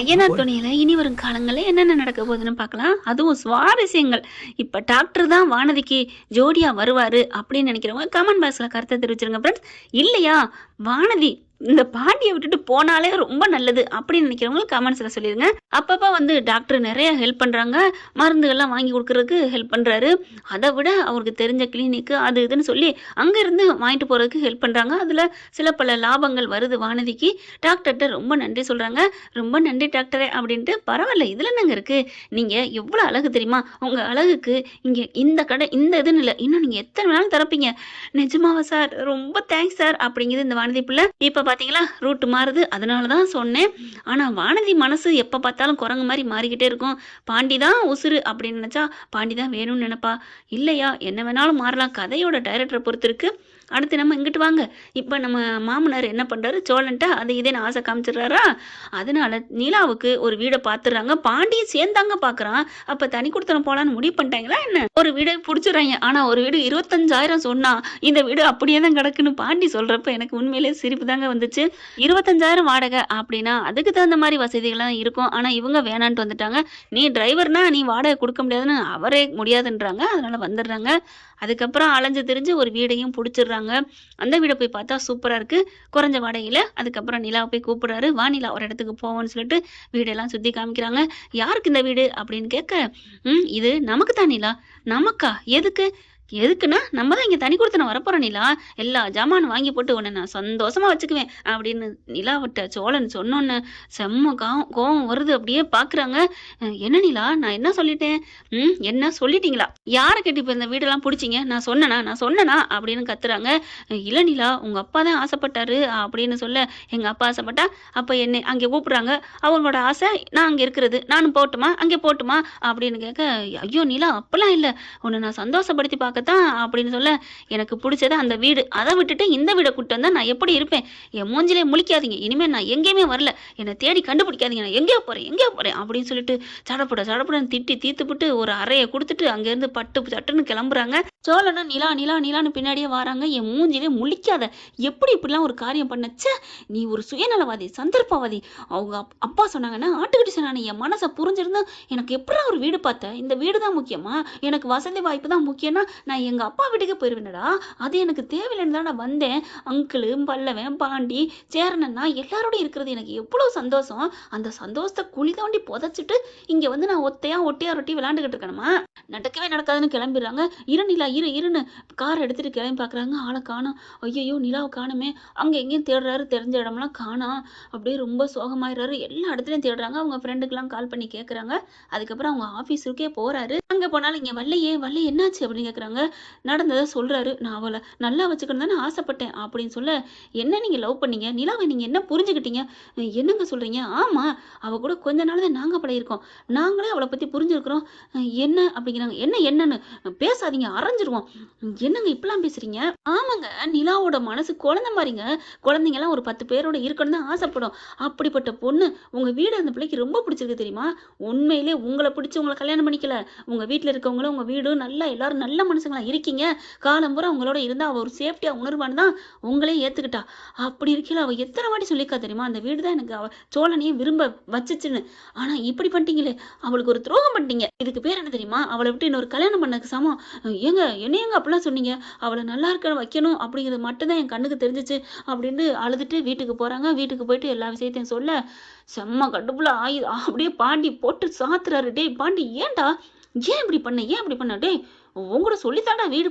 ஐயனார் துணையில இனி வரும் காலங்களில் என்னென்ன நடக்க போகுதுன்னு பார்க்கலாம். அதுவும் சுவாரஸ்யங்கள். இப்ப டாக்டர் தான் வானதிக்கு ஜோடியா வருவாரு அப்படின்னு நினைக்கிறவங்க கமெண்ட் பாக்ஸ்ல கருத்தை தெரிவிச்சிருங்க ஃப்ரெண்ட்ஸ். இல்லையா வானதி இந்த பாண்டியை விட்டுட்டு போனாலே ரொம்ப நல்லது அப்படின்னு நினைக்கிறவங்க கமெண்ட்ஸ்ல சொல்லிருங்க. அப்பப்ப வந்து டாக்டர் நிறைய ஹெல்ப் பண்றாங்க, மருந்துகள்லாம் வாங்கி கொடுக்கறதுக்கு ஹெல்ப் பண்றாரு. அதை விட அவருக்கு தெரிஞ்ச கிளினிக்கு அது இதுன்னு சொல்லி அங்க இருந்து வாங்கிட்டு போறதுக்கு ஹெல்ப் பண்றாங்க. அதுல சில பல லாபங்கள் வருது வானதிக்கு. டாக்டர்கிட்ட ரொம்ப நன்றி சொல்றாங்க. ரொம்ப நன்றி டாக்டரே அப்படின்ட்டு. பரவாயில்ல, இதுல என்னங்க இருக்கு, நீங்க எவ்வளவு அழகு தெரியுமா, உங்க அழகுக்கு இங்க இந்த கடை இந்த இதுன்னு இல்லை, இன்னும் நீங்க எத்தனை வேணாலும் தரப்பீங்க. நிஜமாவா சார், ரொம்ப தேங்க்ஸ் சார் அப்படிங்குது இந்த வானதி பிள்ளை. இப்ப பாத்தீங்களா ரூட் மாறுது, அதனாலதான் சொன்னேன். ஆனா வானதி மனசு எப்ப பார்த்தாலும் குரங்கு மாதிரி மாறிக்கிட்டே இருக்கும். பாண்டி தான் உசுறு அப்படின்னு நினைச்சா பாண்டி தான் வேணும்னு நினைப்பா. இல்லையா, என்ன வேணாலும் மாறலாம், கதையோட டைரக்டரை பொறுத்து இருக்கு. அடுத்து நம்ம இங்கிட்டு வாங்க. இப்போ நம்ம மாமனார் என்ன பண்ணுறாரு, சோழன்ட்ட அதை இதேன்னு ஆசை காமிச்சிடுறாரா. அதனால நிலாவுக்கு ஒரு வீடை பார்த்துடுறாங்க. பாண்டியும் சேர்ந்தாங்க பார்க்குறான். அப்போ தனி கொடுத்தனம் போகலான்னு முடிவு பண்ணிட்டாங்களா என்ன? ஒரு வீடை பிடிச்சிடுறாங்க. ஆனால் ஒரு வீடு 25,000 சொன்னா இந்த வீடு அப்படியே தான் கிடக்குன்னு பாண்டி சொல்கிறப்ப எனக்கு உண்மையிலே சிரிப்பு தாங்க வந்துச்சு. 25,000 வாடகை அப்படின்னா அதுக்கு தகுந்த மாதிரி வசதிகள்லாம் இருக்கும். ஆனால் இவங்க வேணான்ட்டு வந்துட்டாங்க. நீ டிரைவர்னா நீ வாடகை கொடுக்க முடியாதுன்னு அவரே முடியாதுன்றாங்க. அதனால வந்துடுறாங்க. அதுக்கப்புறம் அலைஞ்சு திரிஞ்சு ஒரு வீடையும் பிடிச்சிடுறாங்க. அந்த வீடை போய் பார்த்தா சூப்பராக இருக்குது, குறைஞ்ச வாடகையில். அதுக்கப்புறம் நிலாவை போய் கூப்பிடுறாரு. வா நிலா, ஒரு இடத்துக்கு போவோம்னு சொல்லிட்டு வீடெல்லாம் சுற்றி காமிக்கிறாங்க. யாருக்கு இந்த வீடு அப்படின்னு கேட்க, இது நமக்கு தான் நிலா. நமக்கா? எதுக்கு? எதுக்குன்னா நம்ம தான் இங்கே தனி கொடுத்து நான் வரப்போகிறேன் நிலா, எல்லா ஜாமானும் வாங்கி போட்டு உன்னை நான் சந்தோஷமாக வச்சுக்குவேன் அப்படின்னு நிலாவிட்ட சோழன் சொன்னோன்னு செம்ம கோவம் வருது. அப்படியே பார்க்குறாங்க. என்ன நிலா, நான் என்ன சொல்லிட்டேன்? என்ன சொல்லிட்டீங்களா? யாரை கேட்டு இப்போ இந்த வீடெல்லாம் பிடிச்சிங்க? நான் சொன்னனா அப்படின்னு கத்துறாங்க. இல்லை நிலா, உங்கள் அப்பா தான் ஆசைப்பட்டாரு அப்படின்னு சொல்ல, எங்கள் அப்பா ஆசைப்பட்டா அப்போ என்னை அங்கே கூப்பிட்றாங்க, அவங்களோட ஆசை நான் அங்கே இருக்கிறது, நானும் போட்டுமா அங்கே போட்டுமா அப்படின்னு கேட்க, ஐயோ நிலா அப்பெல்லாம் இல்லை, உன்னை நான் சந்தோஷப்படுத்தி பார்க்க தான் அப்படின்னு சொல்ல, எனக்கு பிடிச்சது அந்த வீடு, அதை விட்டுட்டு இந்த வீடை கூட்டு வந்தா நான் எப்படி இருப்பேன்? என் மூஞ்சிலே முழிக்காதீங்க, இனிமே நான் எங்கேயுமே வரல, என்னை தேடி கண்டுபிடிக்காதீங்க, நான் எங்கேயோ போறேன் அப்படின்னு சொல்லிட்டு சடப்படன்னு திட்டி தீத்துப்பட்டு ஒரு அறையை கொடுத்துட்டு அங்கேருந்து பட்டு சட்டுன்னு கிளம்புறாங்க. சோழனும் நிலா நிலா நிலான்னு பின்னாடியே வராங்க. என் மூஞ்சிலே முழிக்காத, எப்படி இப்படிலாம் ஒரு காரியம் பண்ணச்ச, நீ ஒரு சுயநலவாதி, சந்தர்ப்பவாதி. அவங்க அப்பா சொன்னாங்கன்னா ஆட்டுக்கிட்டு சொன்னாங்க, என் மனசை புரிஞ்சிருந்தா எனக்கு எப்படா ஒரு வீடு பார்த்த, இந்த வீடு தான் முக்கியமா, எனக்கு வசதி வாய்ப்பு தான் முக்கியம்னா நான் எங்க அப்பா வீட்டுக்கு போயிருவேனடா, அது எனக்கு தேவையில்லைன்னு தான் நான் வந்தேன். அங்கிளு, பல்லவன், பாண்டி, சேரணன்னா எல்லாரோடையும் இருக்கிறது எனக்கு எவ்வளவு சந்தோஷம். அந்த சந்தோஷத்தை குழி தோண்டி புதைச்சிட்டு இங்க வந்து நான் ஒட்டியா ரொட்டி விளையாண்டுகிட்டு இருக்கணுமா? நடக்கவே நடக்காதுன்னு கிளம்பிடுறாங்க. இருன்னு கார் எடுத்துட்டு கிளம்பி பார்க்குறாங்க. ஆளை காணோம். ஐயோ நிலாவை காணுமே. அங்கே எங்கேயும் தேடுறாரு, தெரிஞ்ச இடம்லாம் காணோம். அப்படியே ரொம்ப சோகமாயிடுறாரு. எல்லா இடத்துலையும் தேடுறாங்க. அவங்க ஃப்ரெண்டுக்கெல்லாம் கால் பண்ணி கேட்குறாங்க. அதுக்கப்புறம் அவங்க ஆஃபீஸுக்கே போறாரு. அங்கே போனாலும் இங்கே வல்லையே என்னாச்சு அப்படின்னு கேட்குறாங்க. நடந்ததை சொல்றாரு. நான் அவளை நல்லா வச்சுக்கணும் தானே ஆசைப்பட்டேன் அப்படின்னு சொல்ல, என்ன நீங்க லவ் பண்ணீங்க, நிலாவை நீங்க என்ன புரிஞ்சுக்கிட்டீங்க, என்னங்க சொல்றீங்க? ஆமா, அவ கூட கொஞ்ச நாள் தான் நாங்க பழகிருக்கோம், நாங்களே அவளை பத்தி புரிஞ்சிருக்கிறோம். என்ன அப்படிங்கிறாங்க. என்னன்னு பேசாதீங்க, அரைஞ்சிருவோம். என்னங்க இப்பெல்லாம் பேசுறீங்க? ஆமாங்க, நிலாவோட மனசு குழந்தை மாதிரிங்க. குழந்தைங்க எல்லாம் ஒரு 10 பேரோட இருக்கணும் தான் ஆசைப்படும். அப்படிப்பட்ட பொண்ணு உங்க வீடு அந்த பிள்ளைக்கு ரொம்ப பிடிச்சிருக்கு தெரியுமா? உண்மையிலே உங்களை பிடிச்சி உங்களை கல்யாணம் பண்ணிக்கல, உங்க வீட்டுல இருக்கவங்களும் உங்க வீடு நல்லா எல்லாரும் நல்ல மனுஷங்களா இருக்கீங்க, காலம் பூரா உங்களோட இருந்தா அவ ஒரு சேஃப்டியா உணர்வான்னு தான் உங்களே ஏத்துக்கிட்டா. அப்படி இருக்கல அவ எத்தனை வாட்டி சொல்லிக்கா தெரியுமா, அந்த வீடு தான் எனக்கு அவ சோழனையும் விரும்ப வச்சுச்சுன்னு. ஆனா இப்படி பண்ணிட்டீங்களே, அவளுக்கு ஒரு துரோகம் பண்ணிட்டீங்க. இதுக்கு பேர் என்ன தெரியுமா? அவளை விட்டு இன்னொரு கல்யாணம் பண்ணதுக்கு சமம். ஏங்க என்னையங்க அப்படிலாம் சொன்னீங்க? அவளை நல்லா இருக்க வைக்கணும் அப்படிங்கிறது மட்டும்தான் என் கண்ணுக்கு தெரிஞ்சிச்சு அப்படின்னு அழுதுட்டு வீட்டுக்கு போறாங்க. வீட்டுக்கு போயிட்டு எல்லா விஷயத்தையும் சொல்ல செம்ம கடுப்புல அப்படியே பாண்டி போட்டு சாத்துறாரு. டேய் பாண்டி, ஏன் இப்படி பண்ண டேய், உங்களோட சொல்லித்தாண்டா வீடு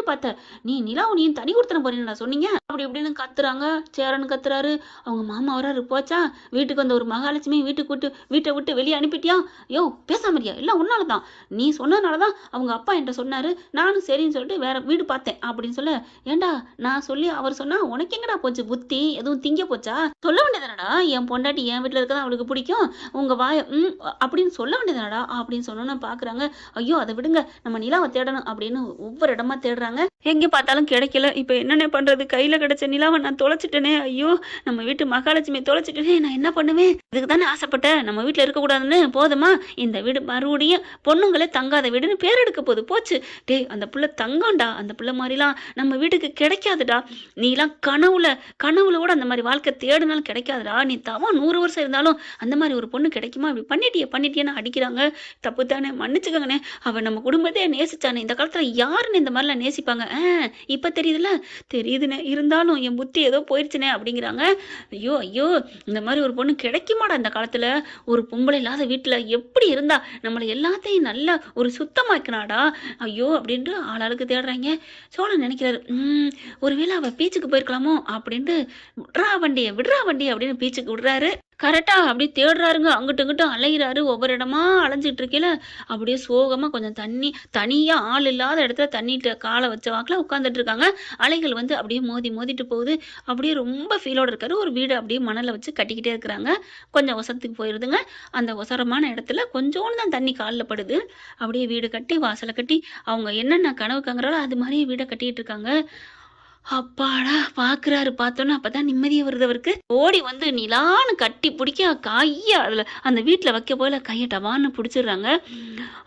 பார்த்த, நீ நிலாவும் நீ தனி கொடுத்தன போறீங்களா சொன்னீங்க அப்படி இப்படின்னு கத்துறாங்க. சேரன் கத்துறாரு. அவங்க மாமா வராரு. போச்சா, வீட்டுக்கு வந்த ஒரு மகாலட்சுமி வீட்டை விட்டு வெளியே அனுப்பிட்டியா? யோ பேசாமரியா, எல்லாம் உன்னாலதான், நீ சொன்னதுனாலதான் அவங்க அப்பா என்கிட்ட சொன்னாரு, நானும் சரின்னு சொல்லிட்டு வேற வீடு பார்த்தேன் அப்படின்னு சொல்ல, ஏண்டா நான் சொல்லி அவர் சொன்னா உனக்கு எங்கடா போச்சு புத்தி, எதுவும் திங்க போச்சா? சொல்ல வேண்டியதானடா, என் பொண்டாட்டி என் வீட்டுல இருக்கதான் அவளுக்கு பிடிக்கும், உங்க வாய அப்படின்னு சொல்ல வேண்டியதானடா அப்படின்னு சொன்னோன்னு பாக்குறாங்க. ஐயோ அதை விடுங்க, நம்ம நிலாவை தேடணும் அப்படின்னு ஒவ்வொரு இடமா தேடுறாங்க. எங்க பார்த்தாலும் கிடைக்கல. இப்ப என்னண்ணே பண்றது? கையில கிடைச்ச நிலாவை நான் தொலைச்சிட்டேனே. ஐயோ! நம்ம வீட்டு மகாலட்சுமிய தொலைச்சிட்டேனே. நான் என்ன பண்ணுவேன்? இதுக்கு தானே ஆசைப்பட்டேன். நம்ம வீட்ல இருக்கக்கூடாதுன்னு. போதுமா? இந்த வீடு மறுபடியும் பொண்ணுங்களே தங்காத வீடுன்னு பேர் எடுக்க போகுது. போச்சு. டேய் அந்த புள்ள தங்கம்டா. அந்த புள்ள மாரிலாம் நம்ம வீட்டுக்கு கிடைக்காதுடா. நீலாம் கனவுல கூட அந்த மாரி வாழ்க்கை தேடுனாலும் கிடைக்காதுடா. நீ தவம் 100 வருஷம் இருந்தாலும் அந்த மாரி ஒரு பொண்ணு கிடைக்குமா? இப்படி பண்ணிட்டியேன்னு அடிக்கிறாங்க. தப்பு தானே, மன்னிச்சுக்கங்கண்ணே. அவ நம்ம குடும்பத்தையே நேசிச்சானே. இந்த காலத்துல யாருன்னு இந்த மாதிரிலாம் நேசிப்பாங்க? இப்ப தெரியுதுல்ல? தெரியுதுண்ணே. இருந்தாலும் என் புத்தி ஏதோ போயிருச்சுண்ணே அப்படிங்கிறாங்க. ஐயோ ஐயோ! இந்த மாதிரி ஒரு பொண்ணு கிடைக்குமாடா இந்த காலத்துல? ஒரு பொம்பளை இல்லாத வீட்டுல எப்படி இருந்தா நம்மள எல்லாத்தையும் நல்லா ஒரு சுத்தமாக்கினாடா. ஐயோ! அப்படின்ட்டு ஆளாளுக்கு தேடுறாங்க. சோழன் நினைக்கிறாரு, ஒருவேளை அவ பீச்சுக்கு போயிருக்கலாமோ அப்படின்ட்டு விடுறா வண்டி அப்படின்னு பீச்சுக்கு விடுறாரு. கரெக்டா அப்படியே தேடுறாருங்க. அங்கிட்டும் இங்கிட்டும் அலையிறாரு. ஒவ்வொரு இடமா அலைஞ்சிட்டு இருக்கையில அப்படியே சோகமா கொஞ்சம் தனியா ஆள் இல்லாத இடத்துல தண்ணிட்ட காலை வச்ச வாக்குல உட்காந்துட்டு இருக்காங்க. அலைகள் வந்து அப்படியே மோதிட்டு போகுது. அப்படியே ரொம்ப ஃபீலோட இருக்காரு. ஒரு வீடு அப்படியே மணலை வச்சு கட்டிக்கிட்டே இருக்கிறாங்க. கொஞ்சம் ஒசரத்துக்கு போயிருதுங்க. அந்த ஒசரமான இடத்துல கொஞ்சோண்டு தான் தண்ணி காலில் படுது. அப்படியே வீடு கட்டி வாசலை கட்டி அவங்க என்னென்ன கனவு காங்குறாளோ அது மாதிரி வீடை கட்டிட்டு இருக்காங்க. அப்பாடா! பாக்குறாரு. பார்த்தோன்னே அப்பதான் நிம்மதியா வருது அவருக்கு. ஓடி வந்து நிலான்னு கட்டி பிடிக்க கைய அதுல அந்த வீட்ல வைக்க போல கைய டபான்னு பிடிச்சிடுறாங்க.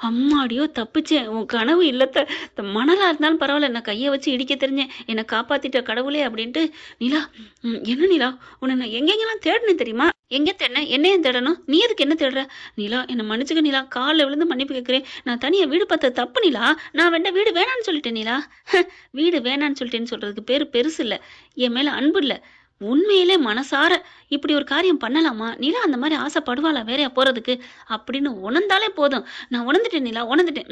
அம்மாடியோ! தப்பிச்சேன். உன் கனவு இல்லத்த மணலா இருந்தாலும் பரவாயில்ல. நான் கைய வச்சு இடிக்க தெரிஞ்சேன். என்னை காப்பாத்திட்ட கடவுளே அப்படின்ட்டு. நிலா, என்ன நிலா? உன்னை நான் எங்கெங்கெல்லாம் தேடினேன் தெரியுமா? எங்க தேடினேன்? என்னையும் தேடணும். நீ எதுக்கு என்ன தேடுற? நிலா, என்னை மன்னிச்சுக்க நிலா. காலில் விழுந்து மன்னிப்பு கேட்கிறேன். நான் தனியா வீடு பார்த்தது தப்பு நிலா. நான் வீடு வேணான்னு சொல்லிட்டேன் நிலா. வீடு வேணான்னு சொல்லிட்டேன்னு சொல்றதுக்கு பெருசு இல்ல. என் மேல அன்பு இல்ல. உண்மையிலே மனசார இப்படி ஒரு காரியம் பண்ணலாமா? நிலா அந்த மாதிரி ஆசைப்படுவாளா வேறையா போறதுக்கு? அப்படின்னு உணர்ந்தாலே போதும். நான் உணர்ந்துட்டேன் நிலா, உணர்ந்துட்டேன்.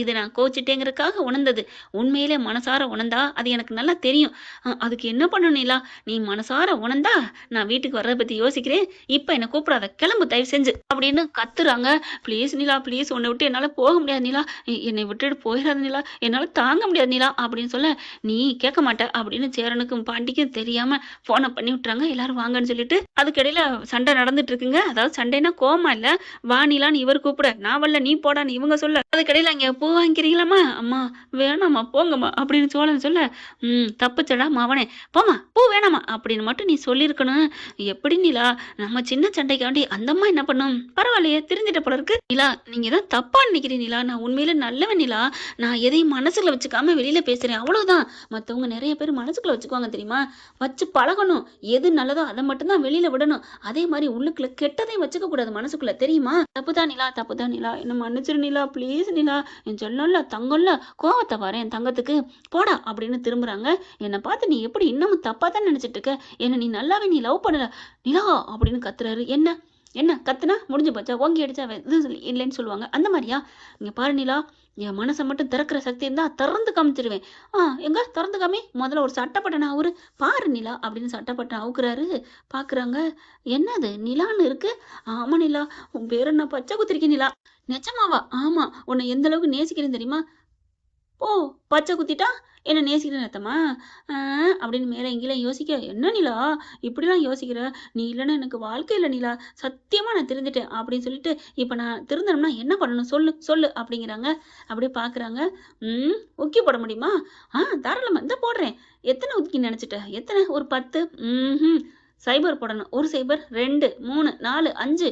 இது நான் கோச்சிட்டேங்கிறதுக்காக உணர்ந்தது. உண்மையிலே மனசார உணர்ந்தா அது எனக்கு நல்லா தெரியும். அதுக்கு என்ன பண்ணணும் நிலா? நீ மனசார உணர்ந்தா நான் வீட்டுக்கு வர்றதை பத்தி யோசிக்கிறேன். இப்ப என்ன கூப்பிடாத, கிளம்பு தயவு செஞ்சு அப்படின்னு கத்துறாங்க. ப்ளீஸ் நிலா, ப்ளீஸ், உன்னை விட்டு என்னால போக முடியாது நிலா. என்னை விட்டுட்டு போயிடாத நிலா. என்னால தாங்க முடியாது நிலா அப்படின்னு சொல்ல, நீ கேட்க மாட்ட அப்படின்னு சேரனுக்கும் பாண்டிக்கும் தெரியாம போன பண்ணி விட்டுறாங்க. எல்லாரும் வாங்கன்னு சொல்லிட்டு அதுக்கிடையில சண்டை நடந்துட்டு இருக்குங்க. அதாவது சண்டைனா கோமா இல்ல, வாணிலான்னு இவர் கூப்பிட, நான் வரல நீ போடான்னு இவங்க சொல்ல, அதுக்கிடையில அங்க பூ வாங்கிக்கிறீங்களாமா? அம்மா வேணாமா போங்கம்மா அப்படின்னு சோழன் சொல்ல, தப்புச்சடா மாவனே, போமா பூ வேணாமா அப்படின்னு மட்டும் நீ சொல்லியிருக்கணும். எப்படி நிலா? நம்ம சின்ன சண்டைக்காண்டி அந்த அம்மா என்ன பண்ணும்? பரவாயில்லையே, தெரிஞ்சிட்ட போல இருக்கு. நிலா, நீங்க தான் தப்பா நினைக்கிறீங்க நிலா. நான் உண்மையில நல்லவன் நிலா. நான் எதையும் மனசுல வச்சுக்காம வெளியில பேசுறேன், அவ்வளவுதான். மத்தவங்க நிறைய பேர் மனசுக்குள்ள வச்சுக்குவாங்க தெரியுமா? வச்சு பழகணும். எது நல்லதோ அதை மட்டும்தான் வெளியில விடணும். அதே மாதிரி உள்ளுக்குள்ள கெட்டதையும் வச்சுக்க கூடாது மனசுக்குள்ள, தெரியுமா? தப்புதான் நிலா, என்ன மன்னிச்சிரு நிலா, ப்ளீஸ் நிலா. என் சொல்லல தங்கம்ல, கோவத்தை பாரு என் தங்கத்துக்கு, போடா அப்படின்னு திரும்புறாங்க. என்னை பார்த்து நீ எப்படி இன்னமும் தப்பா தான் நினைச்சிட்டு இருக்க? என்ன நீ நல்லாவே நீ லவ் பண்ணல நிலா அப்படின்னு கத்துறாரு. என்ன கத்துனா முடிஞ்சு போச்சா? ஓங்கி அடிச்சா இது இல்லைன்னு சொல்லுவாங்க, அந்த மாதிரியா? இங்க பாரு நிலா, என் மனசை மட்டும் திறக்கிற சக்தி இருந்தா திறந்து காமிச்சிருவேன். எங்க திறந்து காமி, முதல்ல ஒரு சட்டப்பட்டனை அவரு பாரு நிலா அப்படின்னு சட்டப்பட்டனை அவுக்குறாரு. பாக்குறாங்க, என்னது நிலான்னு இருக்கு? ஆமா நிலா, உன் பேர் என்ன? பச்சை குத்திருக்கேன் நிலா. நிஜமாவா? ஆமா, உன்னை எந்த அளவுக்கு நேசிக்கிறேன் தெரியுமா? ஓ, பச்சை குத்திட்டா என்ன நேசிக்கிறேன்னு அர்த்தமா? அப்படின்னு மேலே எங்கேயும் யோசிக்க, என்ன நிலா இப்படிலாம் யோசிக்கிற? நீ இல்லைன்னா எனக்கு வாழ்க்கை இல்லை நிலா. சத்தியமா நான் திருந்துட்டேன் அப்படின்னு சொல்லிட்டு, இப்போ நான் திருந்தணும்னா என்ன பண்ணணும் சொல்லு அப்படிங்கிறாங்க. அப்படியே பார்க்குறாங்க. உக்கி போட முடியுமா? தாராளமா இந்த போடுறேன். எத்தனை உக்கி நினச்சிட்ட? எத்தனை? ஒரு 10. சைபர் போடணும். 1 சைபர், 2, 3, 4, 5,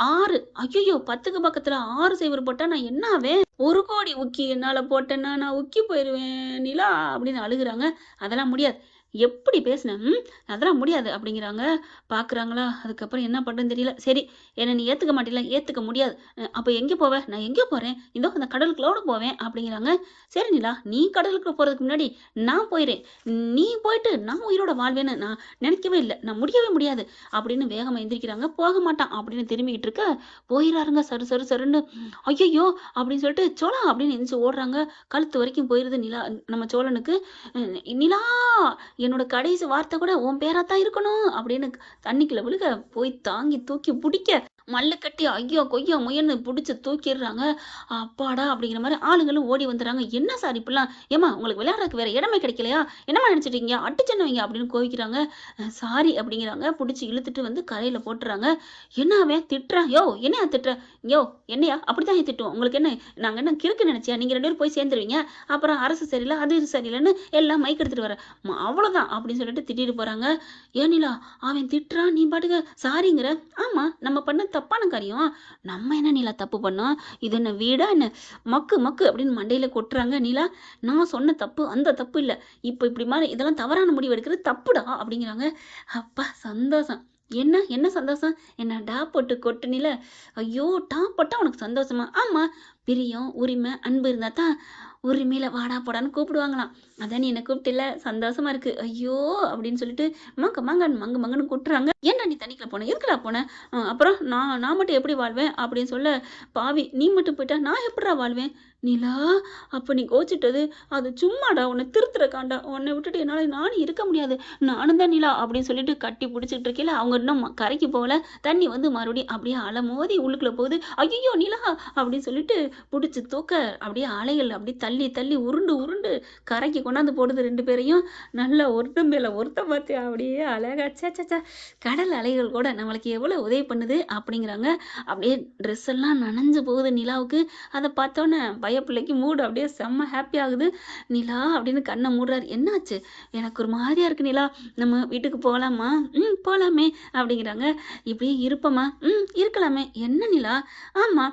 6. ஐயோ, 10க்கு பக்கத்துல 6 சைபர் போட்டா நான் என்ன ஆவேன்? 1 கோடி உக்கி என்னால போட்டேன்னா நான் உக்கி போயிருவேன் நிலா அப்படின்னு அழுகுறாங்க. அதெல்லாம் முடியாது. எப்படி பேசுனேன்? அதெல்லாம் முடியாது அப்படிங்கிறாங்க. பாக்குறாங்களா? அதுக்கப்புறம் என்ன பண்றதுன்னு தெரியல. சரி, என்ன நீ ஏத்துக்க மாட்டீல? ஏத்துக்க முடியாது. அப்ப எங்க போவ? நான் எங்க போறேன்? இதோ அந்த கடலுக்குள்ளோட போவேன் அப்படிங்கிறாங்க. சரி நிலா, நீ கடலுக்கு போறதுக்கு முன்னாடி நான் போயிறேன். நீ போயிட்டு நான் உயிரோட வாழ்வேன்னு நான் நினைக்கவே இல்லை. நான் முடியவே முடியாது அப்படின்னு வேகமா எந்திரிக்கிறாங்க. போக மாட்டான் அப்படின்னு திரும்பிக்கிட்டு இருக்க, போயிடாருங்க சருன்னு. ஐயோ அப்படின்னு சொல்லிட்டு சோழா அப்படின்னு எந்திரிச்சு ஓடுறாங்க. கழுத்து வரைக்கும் போயிருது நிலா நம்ம சோழனுக்கு. நிலா, என்னோட கடைசி வார்த்தை கூட உன் பேராத்தான் இருக்கணும் அப்படின்னு தண்ணிக்குள்ள விழுக, போய் தாங்கி தூக்கி பிடிக்க, மல்லு கட்டி ஐயோ கொய்யோ முயன்னு பிடிச்சி தூக்கிடுறாங்க. அப்பாடா அப்படிங்கிற மாதிரி ஆளுங்களும் ஓடி வந்துடுறாங்க. என்ன சார் இப்படிலாம்? ஏமா உங்களுக்கு விளையாடுறதுக்கு வேற இடமே கிடைக்கலையா? என்னமா நினைச்சிட்டீங்க? அட்டுச்சென்னவங்க அப்படின்னு கோவிக்கிறாங்க. சாரி அப்படிங்கிறாங்க. பிடிச்சி இழுத்துட்டு வந்து கரையில போட்டுறாங்க. என்ன அவன் திட்டுறான்? யோ, என்னையா திட்டுற? யோ என்னையா அப்படித்தான் திட்டுவோம். உங்களுக்கு என்ன நாங்க என்ன கிறுக்கு நினைச்சியா? நீங்க 2 பேரும் போய் சேர்ந்துருவீங்க. அப்புறம் அரசு சரியில்ல, அது இது சரியில்லன்னு எல்லாம் மைக் எடுத்துட்டு வர. அவ்வளோதான் அப்படின்னு சொல்லிட்டு திட்டிட்டு போறாங்க. ஏன் நிலா அவன் திட்டுறான், நீ பாட்டுக்கு சாரிங்கிற. ஆமா நம்ம பண்ண தப்பான காரியம். நம்ம என்ன நிலா தப்பு பண்ணோம்? இது என்ன வீடா என்ன? மக்கு மக்கு அப்படின்னு மண்டையில கொட்டுறாங்க. நிலா நான் சொன்ன தப்பு அந்த தப்பு இல்ல. இப்ப இப்படி மாதிரி இதெல்லாம் தவறான முடிவு எடுக்கிறது தப்புடா அப்படிங்கிறாங்க. அப்பா சந்தோஷம். என்ன என்ன சந்தோஷம்? என்ன டா போட்டு கொட்டுனில. ஐயோ டா போட்டா உனக்கு சந்தோஷமா? ஆமா பிரியம், உரிமை, அன்பு இருந்தா தான் உரிமையில வாடா போடான்னு கூப்பிடுவாங்களாம். அதான் நீ என்ன கூப்பிட்டில்ல சந்தோஷமா இருக்கு. ஐயோ அப்படின்னு சொல்லிட்டு மங்க மங்கன்னு மங்கு மங்கன்னு கொட்டுறாங்க. ஏன்டா நீ தண்ணிக்குள்ள போன? எதுக்குடா போன? அப்புறம் நான் நான் மட்டும் எப்படி வாழ்வேன் அப்படின்னு சொல்ல, பாவி நீ மட்டும் போயிட்டா நான் எப்படிடா வாழ்வேன்? நிலா அப்ப நீ கோச்சிட்டது அது சும்மாடா, உன்னை திருத்துறக்காண்டா, உன்னை விட்டுட்டு என்னால நானும் இருக்க முடியாது, நானும் தான் நிலா அப்படின்னு சொல்லிட்டு கட்டி பிடிச்சிட்டு இருக்கையில அவங்க இன்னும் கரைக்கு போகல. தண்ணி வந்து மறுபடியும் அப்படியே அலை மோதி உள்ளுக்குள்ள போகுது. ஐயோ நிலா அப்படின்னு சொல்லிட்டு பிடிச்சி தூக்க அப்படியே அலைகள் அப்படியே தள்ளி தள்ளி உருண்டு உருண்டு கரைக்கு கொண்டாந்து போடுது 2 பேரையும். நல்லா ஒருத்தன் மேல ஒருத்தன் பார்த்து அப்படியே அழகா சே கடல் அலைகள் கூட நம்மளுக்கு எவ்வளவு உதவி பண்ணுது அப்படிங்கிறாங்க. அப்படியே ட்ரெஸ் எல்லாம் நனைஞ்சு போகுது நிலாவுக்கு. அதை பார்த்தோன்னே பயப்பிள்ளைக்கு மூடு அப்படியே செம்ம ஹாப்பி ஆகுது. நிலா அப்படின்னு கண்ணை மூடுறாரு. என்னாச்சு? எனக்கு ஒரு மாதிரியா இருக்கு நிலா, நம்ம வீட்டுக்கு போகலாமா? போகலாமே அப்படிங்கிறாங்க. இப்படியே இருப்போமா? இருக்கலாமே. என்ன நிலா? ஆமா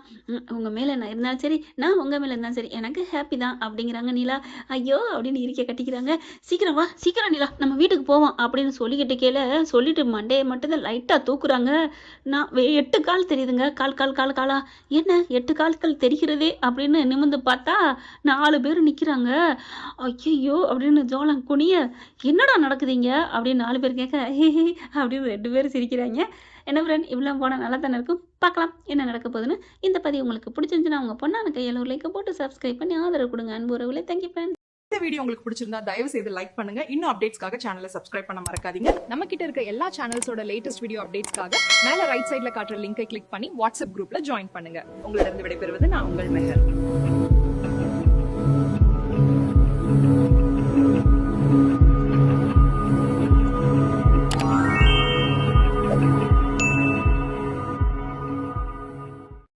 உங்க மேல நான் இருந்தாலும் சரி, நான் உங்க மேல இருந்தாலும் சரி எனக்கு ஹாப்பி தான் அப்படிங்கிறாங்க நிலா. ஐயோ அப்படின்னு இருக்க கட்டிக்கிறாங்க. சீக்கிரம் வா சீக்கிரம் நிலா நம்ம வீட்டுக்கு போவோம் அப்படின்னு சொல்லிக்கிட்டு சொல்லிட்டு மண்டையை மட்டும் தான் லைட்டா தூக்குறாங்க. நான் 8 கால் தெரியுதுங்க. கால் கால் கால் காலா என்ன 8 கால்கள் தெரிகிறதே அப்படின்னு நிமிர்ந்து பார்த்தா 4 பேர் நிக்கிறாங்க. ஐயையோ அப்படின்னு ஜோளம் குனிய என்னடா நடக்குதுங்க அப்படின்னு 4 பேர் கேட்க அப்படின்னு 2 பேரும் சிரிக்கிறாங்க. என்ன ஃப்ரெண்ட் இவ்வளோ போனால் நல்லா தானே இருக்கும். பார்க்கலாம் என்ன நடக்க போகுதுன்னு. இந்த பதிவு உங்களுக்கு பிடிச்சிருந்துச்சுன்னா உங்கள் பொண்ணான கையில் ஒரு லைக்கை போட்டு சப்ஸ்கிரைப் பண்ணி ஆதரவு கொடுங்க. அன்பு உறவுகளே தேங்க்யூ ஃப்ரெண்ட். இந்த வீடியோ உங்களுக்கு பிடிச்சிருந்தா தயவு செய்து லைக் பண்ணுங்க. இன்னும் அப்டேட்ஸ்க்காக சேனலை சப்ஸ்கிரைப் பண்ண மறக்காதீங்க. நம்ம கிட்ட இருக்க எல்லா சேனல்ஸோட லேட்டஸ்ட் வீடியோ அப்டேட்ஸ்க்காக மேல ரைட் சைடுல காட்டுற லிங்கை கிளிக் பண்ணி வாட்ஸ்அப் குரூப்ல ஜாயின் பண்ணுங்க. உங்களிடம் விடைபெறுவது நான் உங்கள் மெஹர்.